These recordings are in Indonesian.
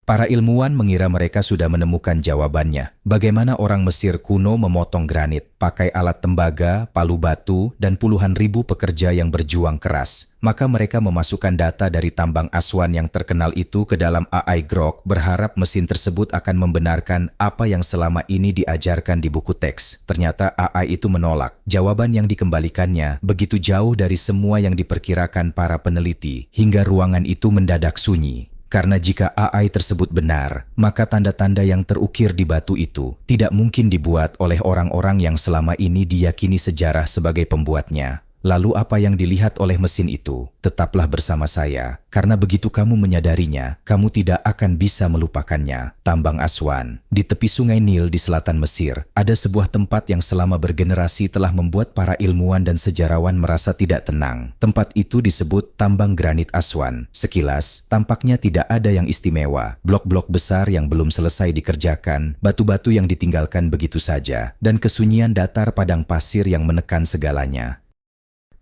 Para ilmuwan mengira mereka sudah menemukan jawabannya. Bagaimana orang Mesir kuno memotong granit, pakai alat tembaga, palu batu, dan puluhan ribu pekerja yang berjuang keras. Maka mereka memasukkan data dari tambang Aswan yang terkenal itu ke dalam AI Grok, berharap mesin tersebut akan membenarkan apa yang selama ini diajarkan di buku teks. Ternyata AI itu menolak. Jawaban yang dikembalikannya begitu jauh dari semua yang diperkirakan para peneliti, hingga ruangan itu mendadak sunyi. Karena jika AI tersebut benar, maka tanda-tanda yang terukir di batu itu tidak mungkin dibuat oleh orang-orang yang selama ini diyakini sejarah sebagai pembuatnya. Lalu apa yang dilihat oleh mesin itu? Tetaplah bersama saya, karena begitu kamu menyadarinya, kamu tidak akan bisa melupakannya. Tambang Aswan. Di tepi sungai Nil di selatan Mesir, ada sebuah tempat yang selama bergenerasi telah membuat para ilmuwan dan sejarawan merasa tidak tenang. Tempat itu disebut tambang granit Aswan. Sekilas, tampaknya tidak ada yang istimewa. Blok-blok besar yang belum selesai dikerjakan, batu-batu yang ditinggalkan begitu saja, dan kesunyian datar padang pasir yang menekan segalanya.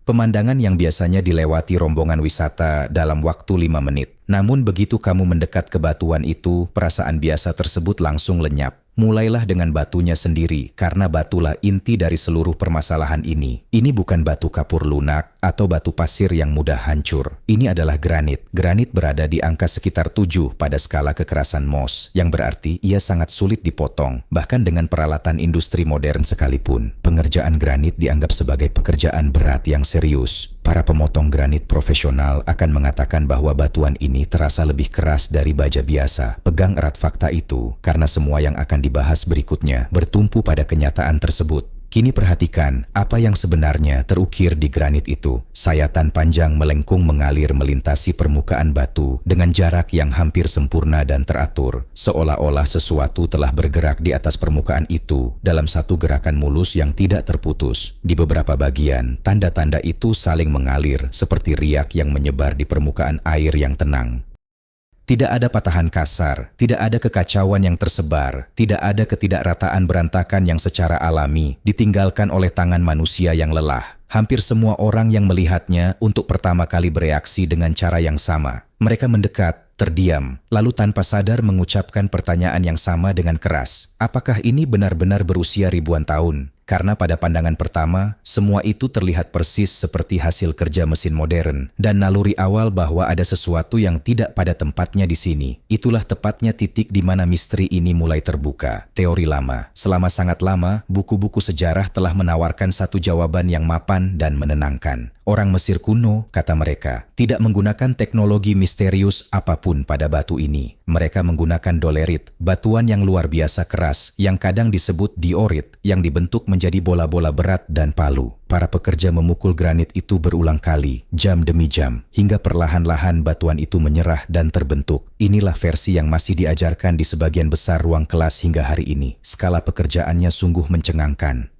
Pemandangan yang biasanya dilewati rombongan wisata dalam waktu 5 menit. Namun begitu kamu mendekat ke batuan itu, perasaan biasa tersebut langsung lenyap. Mulailah dengan batunya sendiri, karena batulah inti dari seluruh permasalahan ini. Ini bukan batu kapur lunak atau batu pasir yang mudah hancur. Ini adalah granit. Granit berada di angka sekitar 7 pada skala kekerasan Mohs, yang berarti ia sangat sulit dipotong, bahkan dengan peralatan industri modern sekalipun. Pengerjaan granit dianggap sebagai pekerjaan berat yang serius. Para pemotong granit profesional akan mengatakan bahwa batuan ini terasa lebih keras dari baja biasa. Pegang erat fakta itu, karena semua yang akan dibahas berikutnya bertumpu pada kenyataan tersebut. Kini perhatikan apa yang sebenarnya terukir di granit itu. Sayatan panjang melengkung mengalir melintasi permukaan batu dengan jarak yang hampir sempurna dan teratur. Seolah-olah sesuatu telah bergerak di atas permukaan itu dalam satu gerakan mulus yang tidak terputus. Di beberapa bagian, tanda-tanda itu saling mengalir seperti riak yang menyebar di permukaan air yang tenang. Tidak ada patahan kasar, tidak ada kekacauan yang tersebar, tidak ada ketidakrataan berantakan yang secara alami ditinggalkan oleh tangan manusia yang lelah. Hampir semua orang yang melihatnya untuk pertama kali bereaksi dengan cara yang sama. Mereka mendekat, terdiam, lalu tanpa sadar mengucapkan pertanyaan yang sama dengan keras. Apakah ini benar-benar berusia ribuan tahun? Karena pada pandangan pertama, semua itu terlihat persis seperti hasil kerja mesin modern dan naluri awal bahwa ada sesuatu yang tidak pada tempatnya di sini. Itulah tepatnya titik di mana misteri ini mulai terbuka. Teori lama. Selama sangat lama, buku-buku sejarah telah menawarkan satu jawaban yang mapan dan menenangkan. Orang Mesir kuno, kata mereka, tidak menggunakan teknologi misterius apapun pada batu ini. Mereka menggunakan dolerit, batuan yang luar biasa keras, yang kadang disebut diorit, yang dibentuk menjadi bola-bola berat dan palu. Para pekerja memukul granit itu berulang kali, jam demi jam, hingga perlahan-lahan batuan itu menyerah dan terbentuk. Inilah versi yang masih diajarkan di sebagian besar ruang kelas hingga hari ini. Skala pekerjaannya sungguh mencengangkan.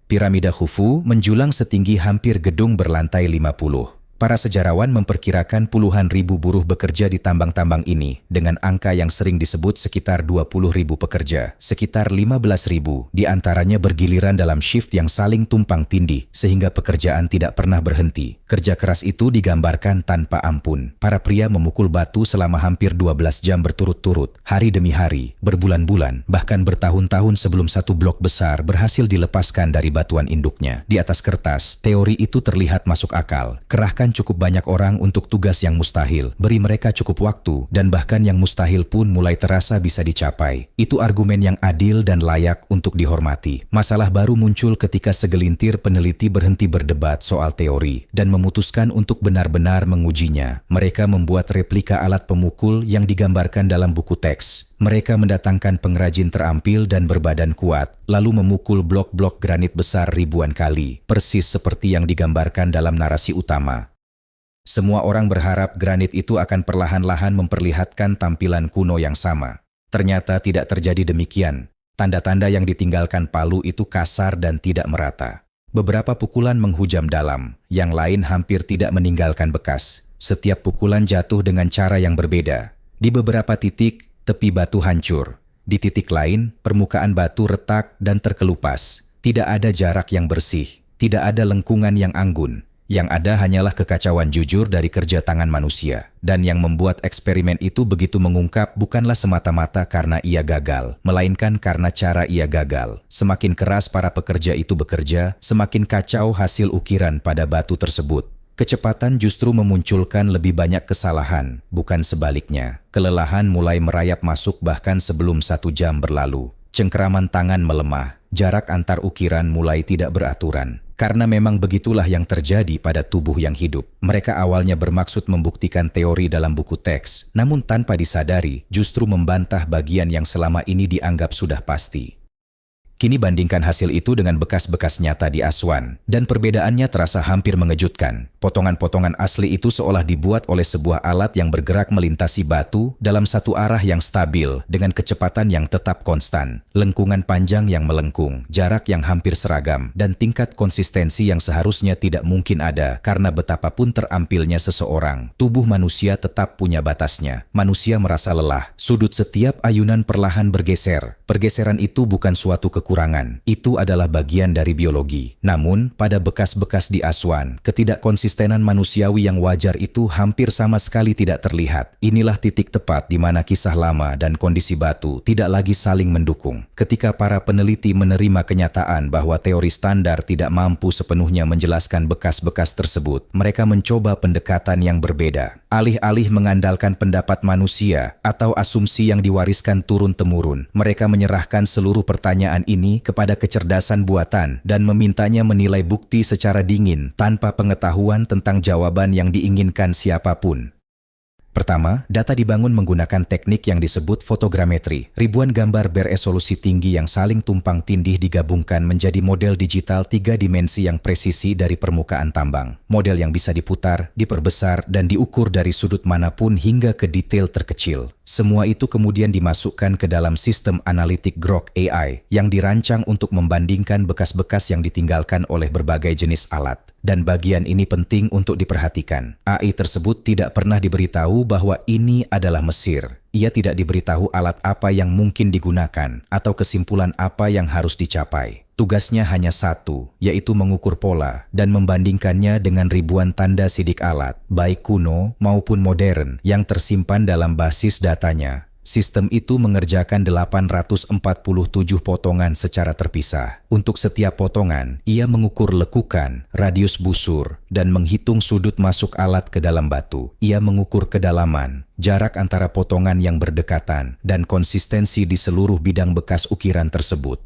Piramida Khufu menjulang setinggi hampir gedung berlantai 50. Para sejarawan memperkirakan puluhan ribu buruh bekerja di tambang-tambang ini dengan angka yang sering disebut sekitar 20.000 pekerja. Sekitar 15.000 di antaranya bergiliran dalam shift yang saling tumpang tindih sehingga pekerjaan tidak pernah berhenti. Kerja keras itu digambarkan tanpa ampun. Para pria memukul batu selama hampir 12 jam berturut-turut, hari demi hari, berbulan-bulan, bahkan bertahun-tahun sebelum satu blok besar berhasil dilepaskan dari batuan induknya. Di atas kertas, teori itu terlihat masuk akal. Kerahkan cukup banyak orang untuk tugas yang mustahil, beri mereka cukup waktu, dan bahkan yang mustahil pun mulai terasa bisa dicapai. Itu argumen yang adil dan layak untuk dihormati. Masalah baru muncul ketika segelintir peneliti berhenti berdebat soal teori dan memutuskan untuk benar-benar mengujinya. Mereka membuat replika alat pemukul yang digambarkan dalam buku teks. Mereka mendatangkan pengrajin terampil dan berbadan kuat, lalu memukul blok-blok granit besar ribuan kali, persis seperti yang digambarkan dalam narasi utama. Semua orang berharap granit itu akan perlahan-lahan memperlihatkan tampilan kuno yang sama. Ternyata tidak terjadi demikian. Tanda-tanda yang ditinggalkan palu itu kasar dan tidak merata. Beberapa pukulan menghujam dalam, yang lain hampir tidak meninggalkan bekas. Setiap pukulan jatuh dengan cara yang berbeda. Di beberapa titik, tepi batu hancur. Di titik lain, permukaan batu retak dan terkelupas. Tidak ada jarak yang bersih. Tidak ada lengkungan yang anggun. Yang ada hanyalah kekacauan jujur dari kerja tangan manusia. Dan yang membuat eksperimen itu begitu mengungkap bukanlah semata-mata karena ia gagal, melainkan karena cara ia gagal. Semakin keras para pekerja itu bekerja, semakin kacau hasil ukiran pada batu tersebut. Kecepatan justru memunculkan lebih banyak kesalahan, bukan sebaliknya. Kelelahan mulai merayap masuk bahkan sebelum 1 jam berlalu. Cengkeraman tangan melemah, jarak antar ukiran mulai tidak beraturan. Karena memang begitulah yang terjadi pada tubuh yang hidup. Mereka awalnya bermaksud membuktikan teori dalam buku teks, namun tanpa disadari justru membantah bagian yang selama ini dianggap sudah pasti. Kini bandingkan hasil itu dengan bekas-bekas nyata di Aswan, dan perbedaannya terasa hampir mengejutkan. Potongan-potongan asli itu seolah dibuat oleh sebuah alat yang bergerak melintasi batu dalam satu arah yang stabil dengan kecepatan yang tetap konstan, lengkungan panjang yang melengkung, jarak yang hampir seragam, dan tingkat konsistensi yang seharusnya tidak mungkin ada karena betapapun terampilnya seseorang, tubuh manusia tetap punya batasnya. Manusia merasa lelah, sudut setiap ayunan perlahan bergeser. Pergeseran itu bukan suatu kekurangan, itu adalah bagian dari biologi. Namun, pada bekas-bekas di Aswan, ketidakkonsistenan manusiawi yang wajar itu hampir sama sekali tidak terlihat. Inilah titik tepat di mana kisah lama dan kondisi batu tidak lagi saling mendukung. Ketika para peneliti menerima kenyataan bahwa teori standar tidak mampu sepenuhnya menjelaskan bekas-bekas tersebut, mereka mencoba pendekatan yang berbeda. Alih-alih mengandalkan pendapat manusia atau asumsi yang diwariskan turun-temurun, mereka menyerahkan seluruh pertanyaan ini kepada kecerdasan buatan dan memintanya menilai bukti secara dingin tanpa pengetahuan tentang jawaban yang diinginkan siapapun. Pertama, data dibangun menggunakan teknik yang disebut fotogrametri. Ribuan gambar beresolusi tinggi yang saling tumpang tindih digabungkan menjadi model digital 3 dimensi yang presisi dari permukaan tambang. Model yang bisa diputar, diperbesar, dan diukur dari sudut manapun hingga ke detail terkecil. Semua itu kemudian dimasukkan ke dalam sistem analitik Grok AI yang dirancang untuk membandingkan bekas-bekas yang ditinggalkan oleh berbagai jenis alat. Dan bagian ini penting untuk diperhatikan. AI tersebut tidak pernah diberitahu bahwa ini adalah Mesir. Ia tidak diberitahu alat apa yang mungkin digunakan atau kesimpulan apa yang harus dicapai. Tugasnya hanya satu, yaitu mengukur pola dan membandingkannya dengan ribuan tanda sidik alat, baik kuno maupun modern, yang tersimpan dalam basis datanya. Sistem itu mengerjakan 847 potongan secara terpisah. Untuk setiap potongan, ia mengukur lekukan, radius busur, dan menghitung sudut masuk alat ke dalam batu. Ia mengukur kedalaman, jarak antara potongan yang berdekatan, dan konsistensi di seluruh bidang bekas ukiran tersebut.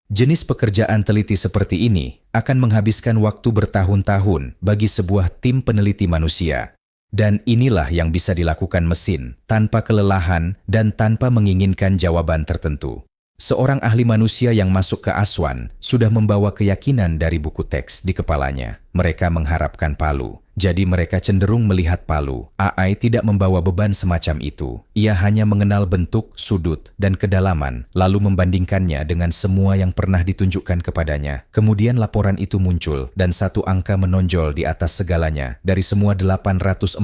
Jenis pekerjaan teliti seperti ini akan menghabiskan waktu bertahun-tahun bagi sebuah tim peneliti manusia. Dan inilah yang bisa dilakukan mesin tanpa kelelahan dan tanpa menginginkan jawaban tertentu. Seorang ahli manusia yang masuk ke Aswan sudah membawa keyakinan dari buku teks di kepalanya. Mereka mengharapkan palu. Jadi mereka cenderung melihat palu. AI tidak membawa beban semacam itu. Ia hanya mengenal bentuk, sudut, dan kedalaman, lalu membandingkannya dengan semua yang pernah ditunjukkan kepadanya. Kemudian laporan itu muncul, dan satu angka menonjol di atas segalanya. Dari semua 847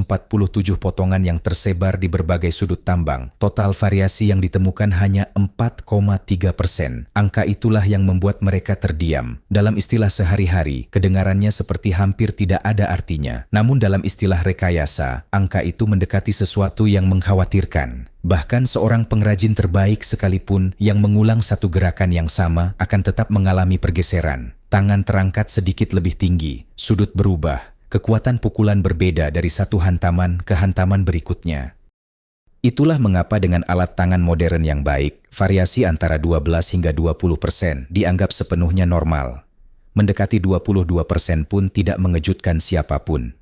potongan yang tersebar di berbagai sudut tambang, total variasi yang ditemukan hanya 4,3%. Angka itulah yang membuat mereka terdiam. Dalam istilah sehari-hari, kedengarannya seperti hampir tidak ada artinya. Namun dalam istilah rekayasa, angka itu mendekati sesuatu yang mengkhawatirkan. Bahkan seorang pengrajin terbaik sekalipun yang mengulang satu gerakan yang sama akan tetap mengalami pergeseran. Tangan terangkat sedikit lebih tinggi, sudut berubah, kekuatan pukulan berbeda dari satu hantaman ke hantaman berikutnya. Itulah mengapa dengan alat tangan modern yang baik, variasi antara 12 hingga 20% dianggap sepenuhnya normal. Mendekati 22% pun tidak mengejutkan siapapun.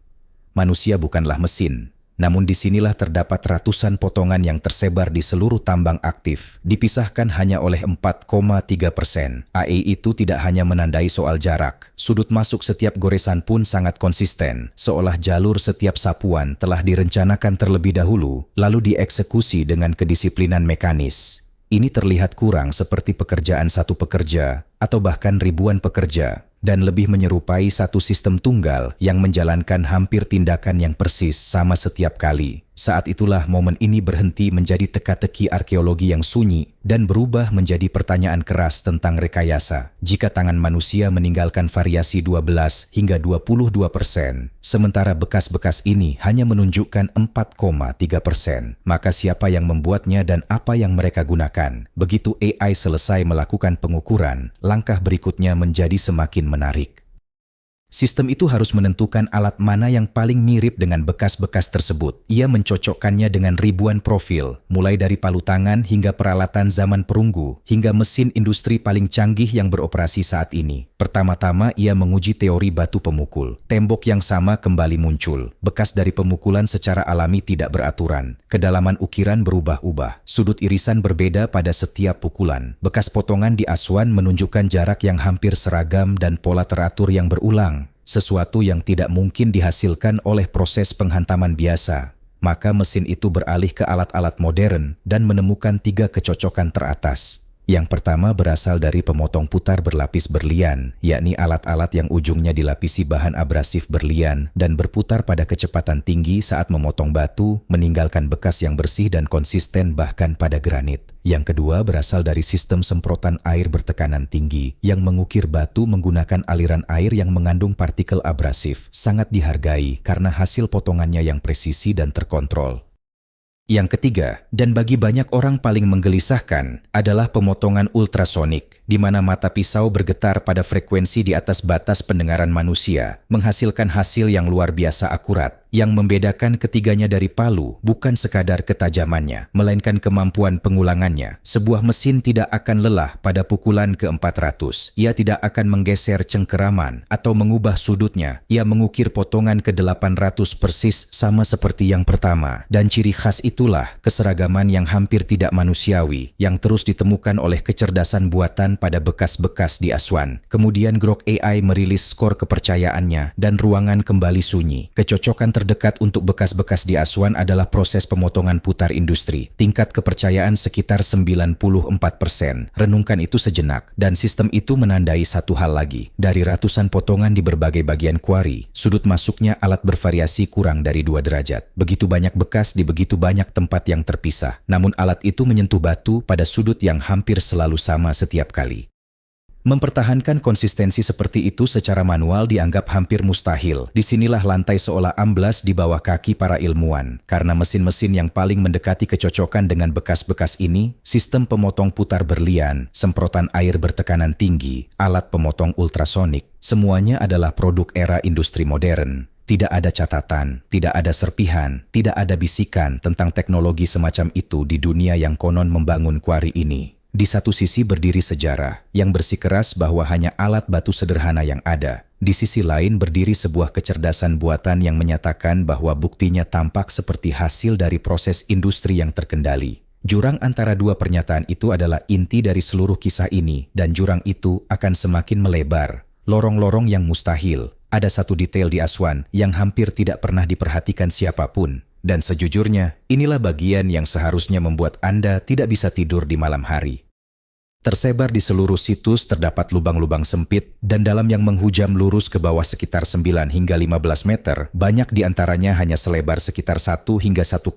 Manusia bukanlah mesin, namun disinilah terdapat ratusan potongan yang tersebar di seluruh tambang aktif, dipisahkan hanya oleh 4,3%. AI itu tidak hanya menandai soal jarak, sudut masuk setiap goresan pun sangat konsisten, seolah jalur setiap sapuan telah direncanakan terlebih dahulu, lalu dieksekusi dengan kedisiplinan mekanis. Ini terlihat kurang seperti pekerjaan satu pekerja, atau bahkan ribuan pekerja, dan lebih menyerupai satu sistem tunggal yang menjalankan hampir tindakan yang persis sama setiap kali. Saat itulah momen ini berhenti menjadi teka-teki arkeologi yang sunyi dan berubah menjadi pertanyaan keras tentang rekayasa. Jika tangan manusia meninggalkan variasi 12 hingga 22%, sementara bekas-bekas ini hanya menunjukkan 4,3%, maka siapa yang membuatnya dan apa yang mereka gunakan? Begitu AI selesai melakukan pengukuran, langkah berikutnya menjadi semakin menarik. Sistem itu harus menentukan alat mana yang paling mirip dengan bekas-bekas tersebut. Ia mencocokkannya dengan ribuan profil, mulai dari palu tangan hingga peralatan zaman perunggu, hingga mesin industri paling canggih yang beroperasi saat ini. Pertama-tama ia menguji teori batu pemukul. Tembok yang sama kembali muncul. Bekas dari pemukulan secara alami tidak beraturan. Kedalaman ukiran berubah-ubah. Sudut irisan berbeda pada setiap pukulan. Bekas potongan di Aswan menunjukkan jarak yang hampir seragam dan pola teratur yang berulang. Sesuatu yang tidak mungkin dihasilkan oleh proses penghantaman biasa. Maka mesin itu beralih ke alat-alat modern dan menemukan 3 kecocokan teratas. Yang pertama berasal dari pemotong putar berlapis berlian, yakni alat-alat yang ujungnya dilapisi bahan abrasif berlian dan berputar pada kecepatan tinggi saat memotong batu, meninggalkan bekas yang bersih dan konsisten bahkan pada granit. Yang kedua berasal dari sistem semprotan air bertekanan tinggi yang mengukir batu menggunakan aliran air yang mengandung partikel abrasif. Sangat dihargai karena hasil potongannya yang presisi dan terkontrol. Yang ketiga, dan bagi banyak orang paling menggelisahkan, adalah pemotongan ultrasonik, di mana mata pisau bergetar pada frekuensi di atas batas pendengaran manusia, menghasilkan hasil yang luar biasa akurat. Yang membedakan ketiganya dari palu bukan sekadar ketajamannya, melainkan kemampuan pengulangannya. Sebuah mesin tidak akan lelah pada pukulan ke-400. Ia tidak akan menggeser cengkeraman atau mengubah sudutnya. Ia mengukir potongan ke-800 persis sama seperti yang pertama. Dan ciri khas itulah keseragaman yang hampir tidak manusiawi yang terus ditemukan oleh kecerdasan buatan pada bekas-bekas di Aswan. Kemudian Grok AI merilis skor kepercayaannya dan ruangan kembali sunyi. Kecocokan terdekat untuk bekas-bekas di Aswan adalah proses pemotongan putar industri. Tingkat kepercayaan sekitar 94%. Renungkan itu sejenak, dan sistem itu menandai satu hal lagi. Dari ratusan potongan di berbagai bagian kuari, sudut masuknya alat bervariasi kurang dari 2 derajat. Begitu banyak bekas di begitu banyak tempat yang terpisah. Namun alat itu menyentuh batu pada sudut yang hampir selalu sama setiap kali. Mempertahankan konsistensi seperti itu secara manual dianggap hampir mustahil. Disinilah lantai seolah amblas di bawah kaki para ilmuwan. Karena mesin-mesin yang paling mendekati kecocokan dengan bekas-bekas ini, sistem pemotong putar berlian, semprotan air bertekanan tinggi, alat pemotong ultrasonik, semuanya adalah produk era industri modern. Tidak ada catatan, tidak ada serpihan, tidak ada bisikan tentang teknologi semacam itu di dunia yang konon membangun kuari ini. Di satu sisi berdiri sejarah yang bersikeras bahwa hanya alat batu sederhana yang ada. Di sisi lain berdiri sebuah kecerdasan buatan yang menyatakan bahwa buktinya tampak seperti hasil dari proses industri yang terkendali. Jurang antara dua pernyataan itu adalah inti dari seluruh kisah ini, dan jurang itu akan semakin melebar. Lorong-lorong yang mustahil. Ada satu detail di Aswan yang hampir tidak pernah diperhatikan siapapun. Dan sejujurnya, inilah bagian yang seharusnya membuat Anda tidak bisa tidur di malam hari. Tersebar di seluruh situs terdapat lubang-lubang sempit dan dalam yang menghujam lurus ke bawah sekitar 9 hingga 15 meter, banyak di antaranya hanya selebar sekitar 1 hingga 1,2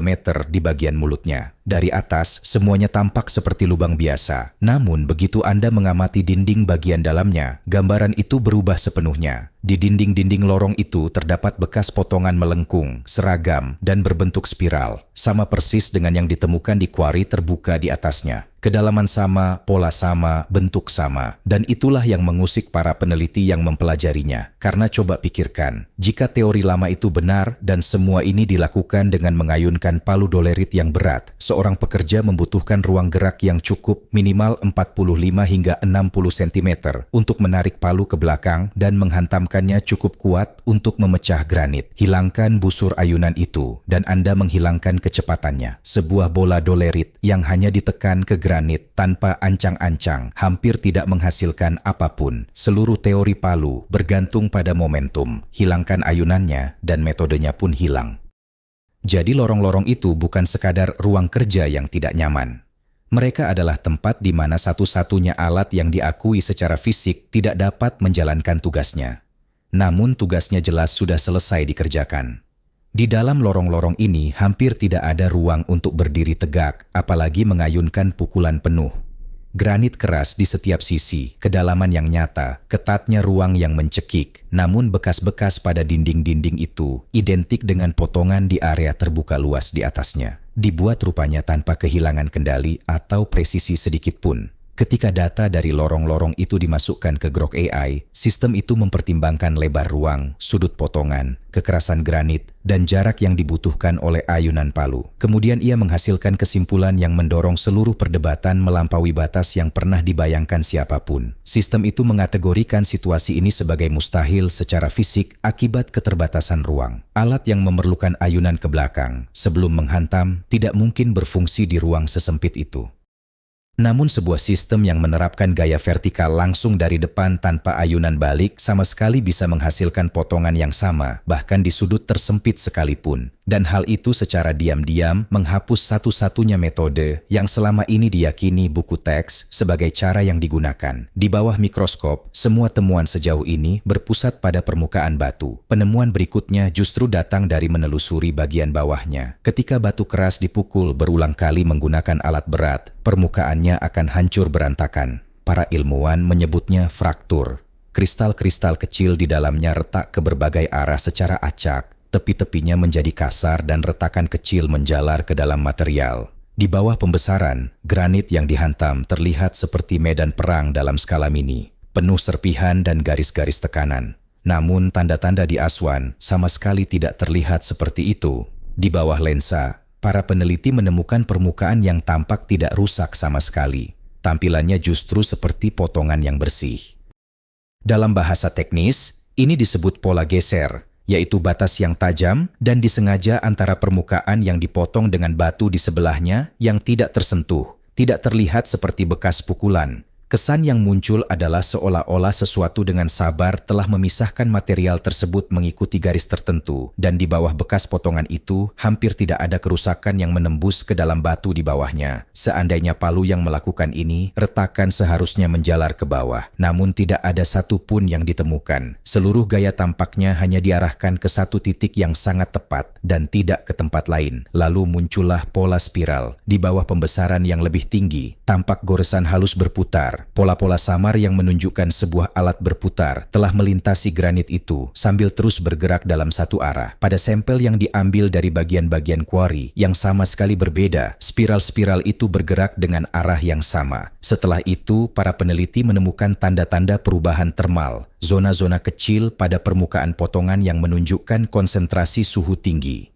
meter di bagian mulutnya. Dari atas, semuanya tampak seperti lubang biasa. Namun, begitu Anda mengamati dinding bagian dalamnya, gambaran itu berubah sepenuhnya. Di dinding-dinding lorong itu terdapat bekas potongan melengkung, seragam, dan berbentuk spiral. Sama persis dengan yang ditemukan di kuari terbuka di atasnya. Kedalaman sama, pola sama, bentuk sama. Dan itulah yang mengusik para peneliti yang mempelajarinya. Karena coba pikirkan, jika teori lama itu benar dan semua ini dilakukan dengan mengayunkan palu dolerit yang berat, seorang pekerja membutuhkan ruang gerak yang cukup minimal 45 hingga 60 cm untuk menarik palu ke belakang dan menghantamkannya cukup kuat untuk memecah granit. Hilangkan busur ayunan itu dan Anda menghilangkan kecepatannya. Sebuah bola dolerit yang hanya ditekan ke granit tanpa ancang-ancang hampir tidak menghasilkan apapun. Seluruh teori palu bergantung pada momentum. Hilangkan ayunannya dan metodenya pun hilang. Jadi lorong-lorong itu bukan sekadar ruang kerja yang tidak nyaman. Mereka adalah tempat di mana satu-satunya alat yang diakui secara fisik tidak dapat menjalankan tugasnya. Namun tugasnya jelas sudah selesai dikerjakan. Di dalam lorong-lorong ini hampir tidak ada ruang untuk berdiri tegak, apalagi mengayunkan pukulan penuh. Granit keras di setiap sisi, kedalaman yang nyata, ketatnya ruang yang mencekik, namun bekas-bekas pada dinding-dinding itu identik dengan potongan di area terbuka luas di atasnya. Dibuat rupanya tanpa kehilangan kendali atau presisi sedikit pun. Ketika data dari lorong-lorong itu dimasukkan ke Grok AI, sistem itu mempertimbangkan lebar ruang, sudut potongan, kekerasan granit, dan jarak yang dibutuhkan oleh ayunan palu. Kemudian ia menghasilkan kesimpulan yang mendorong seluruh perdebatan melampaui batas yang pernah dibayangkan siapapun. Sistem itu mengategorikan situasi ini sebagai mustahil secara fisik akibat keterbatasan ruang. Alat yang memerlukan ayunan ke belakang sebelum menghantam tidak mungkin berfungsi di ruang sesempit itu. Namun sebuah sistem yang menerapkan gaya vertikal langsung dari depan tanpa ayunan balik sama sekali bisa menghasilkan potongan yang sama, bahkan di sudut tersempit sekalipun. Dan hal itu secara diam-diam menghapus satu-satunya metode yang selama ini diyakini buku teks sebagai cara yang digunakan. Di bawah mikroskop, semua temuan sejauh ini berpusat pada permukaan batu. Penemuan berikutnya justru datang dari menelusuri bagian bawahnya. Ketika batu keras dipukul berulang kali menggunakan alat berat, permukaannya akan hancur berantakan. Para ilmuwan menyebutnya fraktur. Kristal-kristal kecil di dalamnya retak ke berbagai arah secara acak. Tepi-tepinya menjadi kasar dan retakan kecil menjalar ke dalam material. Di bawah pembesaran, granit yang dihantam terlihat seperti medan perang dalam skala mini, penuh serpihan dan garis-garis tekanan. Namun tanda-tanda di Aswan sama sekali tidak terlihat seperti itu. Di bawah lensa, para peneliti menemukan permukaan yang tampak tidak rusak sama sekali. Tampilannya justru seperti potongan yang bersih. Dalam bahasa teknis, ini disebut pola geser, yaitu batas yang tajam dan disengaja antara permukaan yang dipotong dengan batu di sebelahnya yang tidak tersentuh, tidak terlihat seperti bekas pukulan. Kesan yang muncul adalah seolah-olah sesuatu dengan sabar telah memisahkan material tersebut mengikuti garis tertentu, dan di bawah bekas potongan itu hampir tidak ada kerusakan yang menembus ke dalam batu di bawahnya. Seandainya palu yang melakukan ini, retakan seharusnya menjalar ke bawah, namun tidak ada satupun yang ditemukan. Seluruh gaya tampaknya hanya diarahkan ke satu titik yang sangat tepat dan tidak ke tempat lain. Lalu muncullah pola spiral. Di bawah pembesaran yang lebih tinggi, tampak goresan halus berputar. Pola-pola samar yang menunjukkan sebuah alat berputar telah melintasi granit itu sambil terus bergerak dalam satu arah. Pada sampel yang diambil dari bagian-bagian kuari yang sama sekali berbeda, spiral-spiral itu bergerak dengan arah yang sama. Setelah itu, para peneliti menemukan tanda-tanda perubahan termal, zona-zona kecil pada permukaan potongan yang menunjukkan konsentrasi suhu tinggi.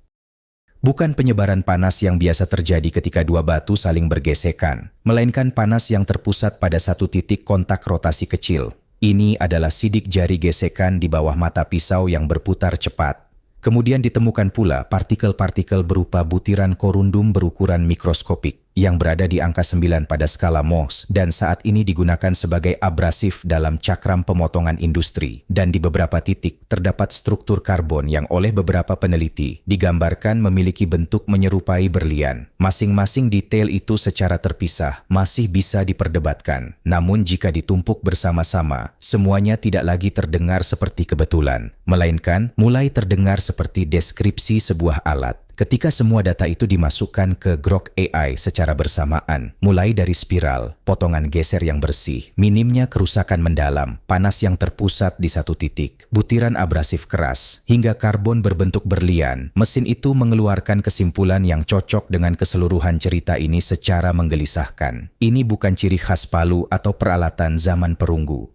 Bukan penyebaran panas yang biasa terjadi ketika dua batu saling bergesekan, melainkan panas yang terpusat pada satu titik kontak rotasi kecil. Ini adalah sidik jari gesekan di bawah mata pisau yang berputar cepat. Kemudian ditemukan pula partikel-partikel berupa butiran korundum berukuran mikroskopik yang berada di angka 9 pada skala Mohs dan saat ini digunakan sebagai abrasif dalam cakram pemotongan industri. Dan di beberapa titik terdapat struktur karbon yang oleh beberapa peneliti digambarkan memiliki bentuk menyerupai berlian. Masing-masing detail itu secara terpisah masih bisa diperdebatkan. Namun jika ditumpuk bersama-sama, semuanya tidak lagi terdengar seperti kebetulan, melainkan mulai terdengar seperti deskripsi sebuah alat. Ketika semua data itu dimasukkan ke Grok AI secara bersamaan, mulai dari spiral, potongan geser yang bersih, minimnya kerusakan mendalam, panas yang terpusat di satu titik, butiran abrasif keras, hingga karbon berbentuk berlian, mesin itu mengeluarkan kesimpulan yang cocok dengan keseluruhan cerita ini secara menggelisahkan. Ini bukan ciri khas palu atau peralatan zaman perunggu.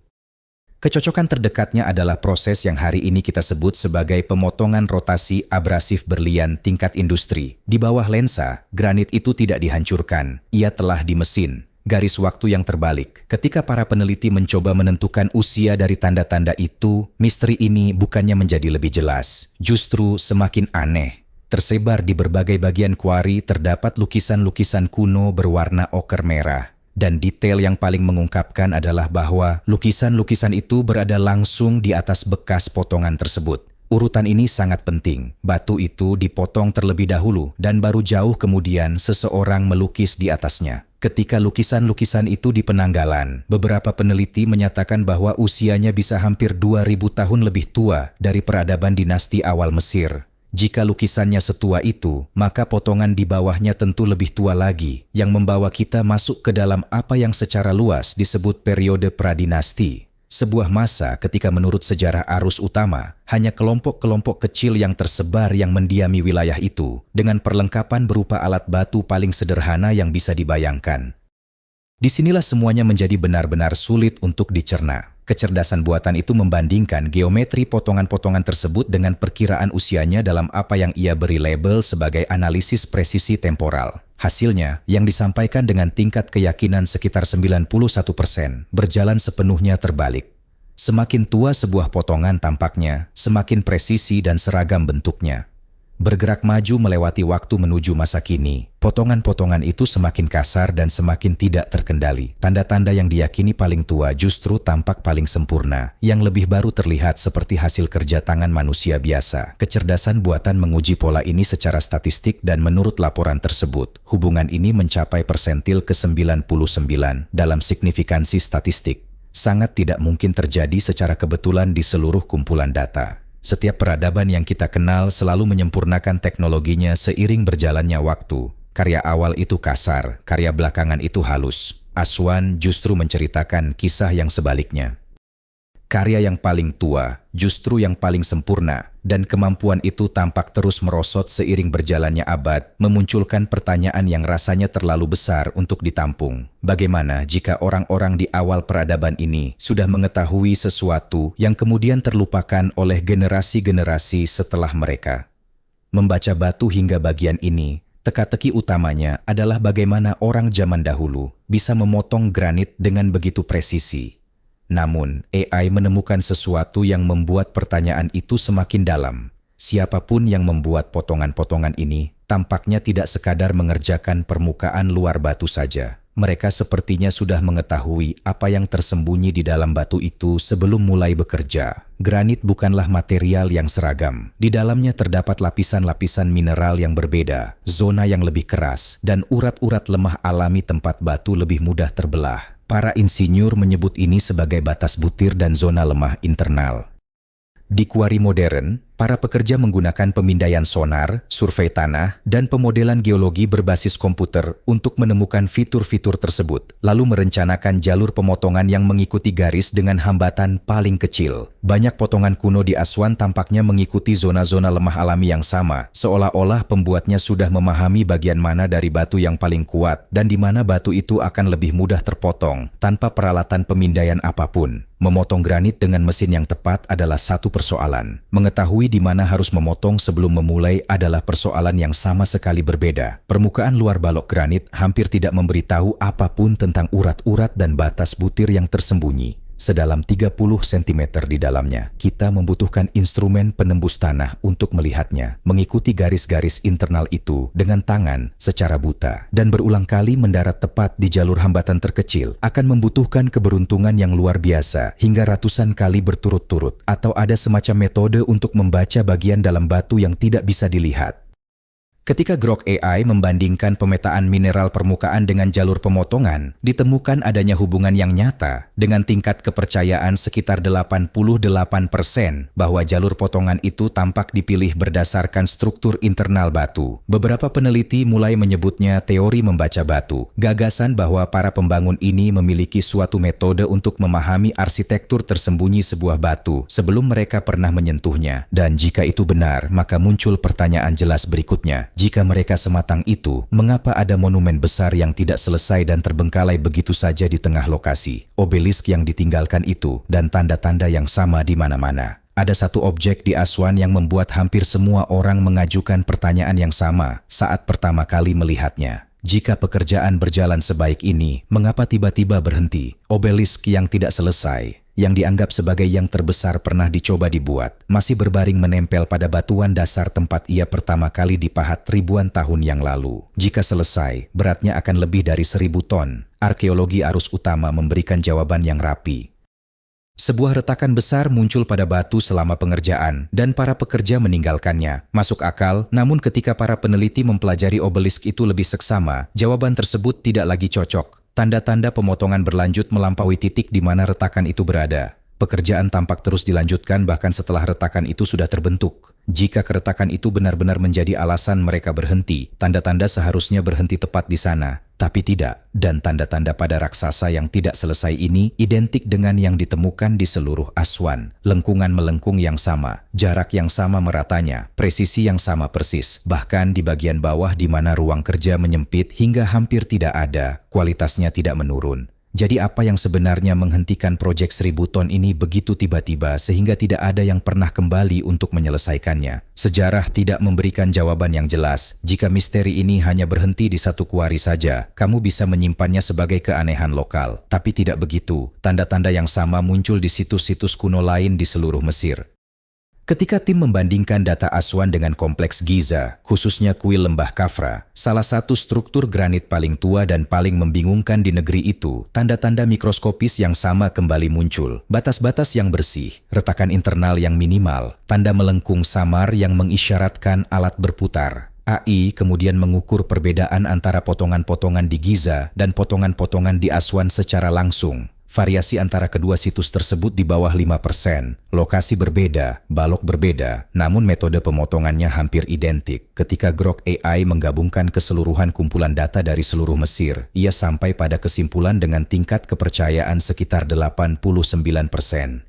Kecocokan terdekatnya adalah proses yang hari ini kita sebut sebagai pemotongan rotasi abrasif berlian tingkat industri. Di bawah lensa, granit itu tidak dihancurkan, ia telah dimesin. Garis waktu yang terbalik. Ketika para peneliti mencoba menentukan usia dari tanda-tanda itu, misteri ini bukannya menjadi lebih jelas, justru semakin aneh. Tersebar di berbagai bagian kuari terdapat lukisan-lukisan kuno berwarna oker merah. Dan detail yang paling mengungkapkan adalah bahwa lukisan-lukisan itu berada langsung di atas bekas potongan tersebut. Urutan ini sangat penting. Batu itu dipotong terlebih dahulu dan baru jauh kemudian seseorang melukis di atasnya. Ketika lukisan-lukisan itu di penanggalan, beberapa peneliti menyatakan bahwa usianya bisa hampir 2000 tahun lebih tua dari peradaban dinasti awal Mesir. Jika lukisannya setua itu, maka potongan di bawahnya tentu lebih tua lagi, yang membawa kita masuk ke dalam apa yang secara luas disebut periode pradinasti. Sebuah masa ketika menurut sejarah arus utama, hanya kelompok-kelompok kecil yang tersebar yang mendiami wilayah itu, dengan perlengkapan berupa alat batu paling sederhana yang bisa dibayangkan. Disinilah semuanya menjadi benar-benar sulit untuk dicerna. Kecerdasan buatan itu membandingkan geometri potongan-potongan tersebut dengan perkiraan usianya dalam apa yang ia beri label sebagai analisis presisi temporal. Hasilnya, yang disampaikan dengan tingkat keyakinan sekitar 91%, berjalan sepenuhnya terbalik. Semakin tua sebuah potongan tampaknya, semakin presisi dan seragam bentuknya. Bergerak maju melewati waktu menuju masa kini, potongan-potongan itu semakin kasar dan semakin tidak terkendali. Tanda-tanda yang diyakini paling tua justru tampak paling sempurna, yang lebih baru terlihat seperti hasil kerja tangan manusia biasa. Kecerdasan buatan menguji pola ini secara statistik dan menurut laporan tersebut, hubungan ini mencapai persentil ke-99 dalam signifikansi statistik. Sangat tidak mungkin terjadi secara kebetulan di seluruh kumpulan data. Setiap peradaban yang kita kenal selalu menyempurnakan teknologinya seiring berjalannya waktu. Karya awal itu kasar, karya belakangan itu halus. Aswan justru menceritakan kisah yang sebaliknya. Karya yang paling tua justru yang paling sempurna, dan kemampuan itu tampak terus merosot seiring berjalannya abad, memunculkan pertanyaan yang rasanya terlalu besar untuk ditampung. Bagaimana jika orang-orang di awal peradaban ini sudah mengetahui sesuatu yang kemudian terlupakan oleh generasi-generasi setelah mereka? Membaca batu hingga bagian ini, teka-teki utamanya adalah bagaimana orang zaman dahulu bisa memotong granit dengan begitu presisi. Namun, AI menemukan sesuatu yang membuat pertanyaan itu semakin dalam. Siapapun yang membuat potongan-potongan ini, tampaknya tidak sekadar mengerjakan permukaan luar batu saja. Mereka sepertinya sudah mengetahui apa yang tersembunyi di dalam batu itu sebelum mulai bekerja. Granit bukanlah material yang seragam. Di dalamnya terdapat lapisan-lapisan mineral yang berbeda, zona yang lebih keras, dan urat-urat lemah alami tempat batu lebih mudah terbelah. Para insinyur menyebut ini sebagai batas butir dan zona lemah internal. Di kuari modern, para pekerja menggunakan pemindaian sonar, survei tanah, dan pemodelan geologi berbasis komputer untuk menemukan fitur-fitur tersebut, lalu merencanakan jalur pemotongan yang mengikuti garis dengan hambatan paling kecil. Banyak potongan kuno di Aswan tampaknya mengikuti zona-zona lemah alami yang sama, seolah-olah pembuatnya sudah memahami bagian mana dari batu yang paling kuat dan di mana batu itu akan lebih mudah terpotong tanpa peralatan pemindaian apapun. Memotong granit dengan mesin yang tepat adalah satu persoalan. Mengetahui di mana harus memotong sebelum memulai adalah persoalan yang sama sekali berbeda. Permukaan luar balok granit hampir tidak memberitahu apapun tentang urat-urat dan batas butir yang tersembunyi. Sedalam 30 cm di dalamnya, kita membutuhkan instrumen penembus tanah untuk melihatnya, mengikuti garis-garis internal itu dengan tangan secara buta, dan berulang kali mendarat tepat di jalur hambatan terkecil akan membutuhkan keberuntungan yang luar biasa hingga ratusan kali berturut-turut, atau ada semacam metode untuk membaca bagian dalam batu yang tidak bisa dilihat. Ketika Grok AI membandingkan pemetaan mineral permukaan dengan jalur pemotongan, ditemukan adanya hubungan yang nyata dengan tingkat kepercayaan sekitar 88% bahwa jalur potongan itu tampak dipilih berdasarkan struktur internal batu. Beberapa peneliti mulai menyebutnya teori membaca batu, gagasan bahwa para pembangun ini memiliki suatu metode untuk memahami arsitektur tersembunyi sebuah batu sebelum mereka pernah menyentuhnya. Dan jika itu benar, maka muncul pertanyaan jelas berikutnya. Jika mereka sematang itu, mengapa ada monumen besar yang tidak selesai dan terbengkalai begitu saja di tengah lokasi? Obelisk yang ditinggalkan itu, dan tanda-tanda yang sama di mana-mana. Ada satu objek di Aswan yang membuat hampir semua orang mengajukan pertanyaan yang sama saat pertama kali melihatnya. Jika pekerjaan berjalan sebaik ini, mengapa tiba-tiba berhenti? Obelisk yang tidak selesai, yang dianggap sebagai yang terbesar pernah dicoba dibuat, masih berbaring menempel pada batuan dasar tempat ia pertama kali dipahat ribuan tahun yang lalu. Jika selesai, beratnya akan lebih dari 1000 ton. Arkeologi arus utama memberikan jawaban yang rapi. Sebuah retakan besar muncul pada batu selama pengerjaan, dan para pekerja meninggalkannya. Masuk akal, namun ketika para peneliti mempelajari obelisk itu lebih seksama, jawaban tersebut tidak lagi cocok. Tanda-tanda pemotongan berlanjut melampaui titik di mana retakan itu berada. Pekerjaan tampak terus dilanjutkan bahkan setelah retakan itu sudah terbentuk. Jika keretakan itu benar-benar menjadi alasan mereka berhenti, tanda-tanda seharusnya berhenti tepat di sana. Tapi tidak, dan tanda-tanda pada raksasa yang tidak selesai ini identik dengan yang ditemukan di seluruh Aswan. Lengkungan melengkung yang sama, jarak yang sama meratanya, presisi yang sama persis. Bahkan di bagian bawah di mana ruang kerja menyempit hingga hampir tidak ada, kualitasnya tidak menurun. Jadi apa yang sebenarnya menghentikan proyek 1000 ton ini begitu tiba-tiba sehingga tidak ada yang pernah kembali untuk menyelesaikannya? Sejarah tidak memberikan jawaban yang jelas. Jika misteri ini hanya berhenti di satu kuari saja, kamu bisa menyimpannya sebagai keanehan lokal. Tapi tidak begitu. Tanda-tanda yang sama muncul di situs-situs kuno lain di seluruh Mesir. Ketika tim membandingkan data Aswan dengan kompleks Giza, khususnya kuil lembah Khafra, salah satu struktur granit paling tua dan paling membingungkan di negeri itu, tanda-tanda mikroskopis yang sama kembali muncul. Batas-batas yang bersih, retakan internal yang minimal, tanda melengkung samar yang mengisyaratkan alat berputar. AI kemudian mengukur perbedaan antara potongan-potongan di Giza dan potongan-potongan di Aswan secara langsung. Variasi antara kedua situs tersebut di bawah 5%. Lokasi berbeda, balok berbeda, namun metode pemotongannya hampir identik. Ketika Grok AI menggabungkan keseluruhan kumpulan data dari seluruh Mesir, ia sampai pada kesimpulan dengan tingkat kepercayaan sekitar 89%.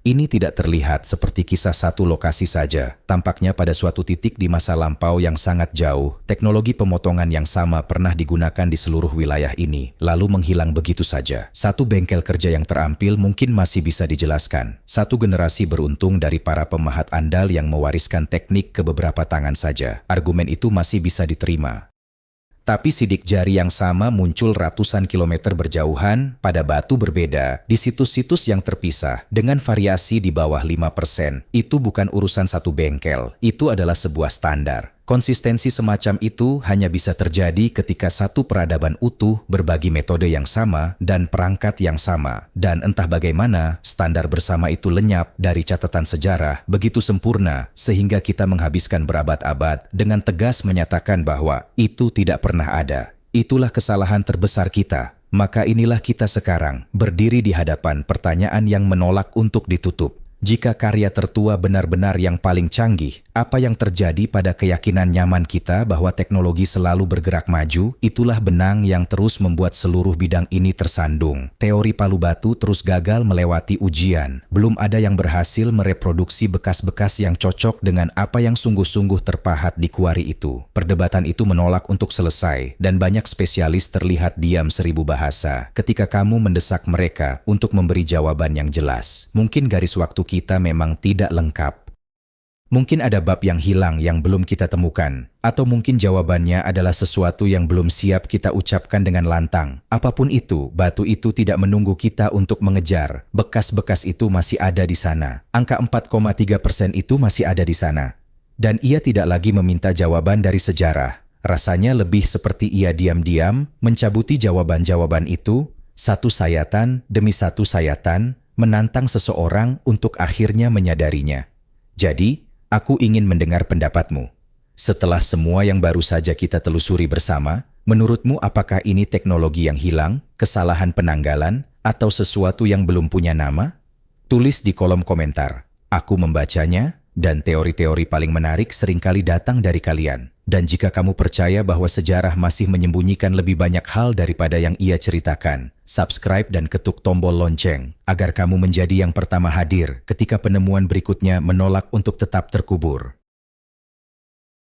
Ini tidak terlihat seperti kisah satu lokasi saja. Tampaknya pada suatu titik di masa lampau yang sangat jauh, teknologi pemotongan yang sama pernah digunakan di seluruh wilayah ini, lalu menghilang begitu saja. Satu bengkel kerja yang terampil mungkin masih bisa dijelaskan. Satu generasi beruntung dari para pemahat andal yang mewariskan teknik ke beberapa tangan saja. Argumen itu masih bisa diterima. Tapi sidik jari yang sama muncul ratusan kilometer berjauhan pada batu berbeda di situs-situs yang terpisah dengan variasi di bawah 5%. Itu bukan urusan satu bengkel, itu adalah sebuah standar. Konsistensi semacam itu hanya bisa terjadi ketika satu peradaban utuh berbagi metode yang sama dan perangkat yang sama. Dan entah bagaimana, standar bersama itu lenyap dari catatan sejarah begitu sempurna sehingga kita menghabiskan berabad-abad dengan tegas menyatakan bahwa itu tidak pernah ada. Itulah kesalahan terbesar kita. Maka inilah kita sekarang, berdiri di hadapan pertanyaan yang menolak untuk ditutup. Jika karya tertua benar-benar yang paling canggih, apa yang terjadi pada keyakinan nyaman kita bahwa teknologi selalu bergerak maju? Itulah benang yang terus membuat seluruh bidang ini tersandung. Teori palu batu terus gagal melewati ujian. Belum ada yang berhasil mereproduksi bekas-bekas yang cocok dengan apa yang sungguh-sungguh terpahat di kuari itu. Perdebatan itu menolak untuk selesai, dan banyak spesialis terlihat diam 1000 bahasa ketika kamu mendesak mereka untuk memberi jawaban yang jelas. Mungkin garis waktu kita memang tidak lengkap. Mungkin ada bab yang hilang yang belum kita temukan, atau mungkin jawabannya adalah sesuatu yang belum siap kita ucapkan dengan lantang. Apapun itu, batu itu tidak menunggu kita untuk mengejar. Bekas-bekas itu masih ada di sana. Angka 4,3% itu masih ada di sana. Dan ia tidak lagi meminta jawaban dari sejarah. Rasanya lebih seperti ia diam-diam mencabuti jawaban-jawaban itu, satu sayatan demi satu sayatan, menantang seseorang untuk akhirnya menyadarinya. Jadi, aku ingin mendengar pendapatmu. Setelah semua yang baru saja kita telusuri bersama, menurutmu apakah ini teknologi yang hilang, kesalahan penanggalan, atau sesuatu yang belum punya nama? Tulis di kolom komentar. Aku membacanya, dan teori-teori paling menarik seringkali datang dari kalian. Dan jika kamu percaya bahwa sejarah masih menyembunyikan lebih banyak hal daripada yang ia ceritakan, subscribe dan ketuk tombol lonceng agar kamu menjadi yang pertama hadir ketika penemuan berikutnya menolak untuk tetap terkubur.